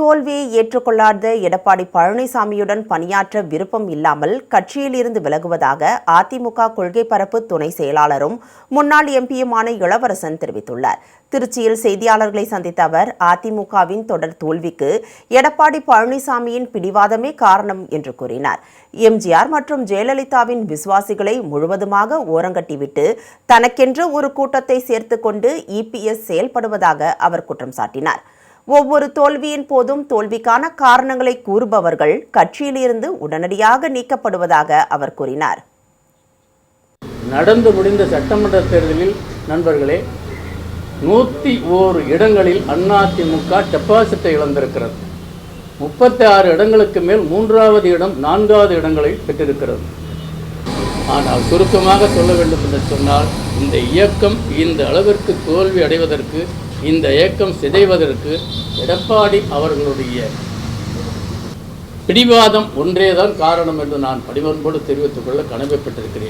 தோல்வியை ஏற்றுக்கொள்ளாத எடப்பாடி பழனிசாமியுடன் பணியாற்ற விருப்பம் இல்லாமல் கட்சியிலிருந்து விலகுவதாக அதிமுக கொள்கை பரப்பு துணை செயலாளரும் முன்னாள் எம்பியுமான இளவரசன் தெரிவித்துள்ளார். திருச்சியில் செய்தியாளர்களை சந்தித்த அவர் அதிமுகவின் தொடர் தோல்விக்கு எடப்பாடி பழனிசாமியின் பிடிவாதமே காரணம் என்று கூறினார். எம்ஜிஆர் மற்றும் ஜெயலலிதாவின் விசுவாசிகளை முழுவதுமாக ஓரங்கட்டிவிட்டு தனக்கென்று ஒரு கூட்டத்தை சேர்த்துக் கொண்டு இபிஎஸ் செயல்படுவதாக அவர் குற்றம் சாட்டினார். ஒவ்வொரு தோல்வியின் போதும் தோல்விக்கான காரணங்களை கூறுபவர்கள் கட்சியிலிருந்து உடனடியாக நீக்கப்படுவதாக அவர் கூறினார். நடந்து முடிந்த சட்டமன்ற தேர்தலில் நண்பர்களே 101 இடங்களில் அதிமுக டெபாசிட்டை இழந்திருக்கிறது. 36 இடங்களுக்கு மேல் 3வது இடம் 4வது இடங்களை பெற்றிருக்கிறது. ஆனால் சுருக்கமாக சொல்ல வேண்டும் என்று சொன்னால், இந்த இயக்கம் இந்த அளவிற்கு தோல்வி அடைவதற்கு, இந்த இயக்கம் சிதைவதற்கு எடப்பாடி அவர்களுடைய பிடிவாதம் ஒன்றேதான் காரணம் என்று நான் பணிவன்போடு தெரிவித்துக் கொள்ள கடமைப்பட்டிருக்கிறேன்.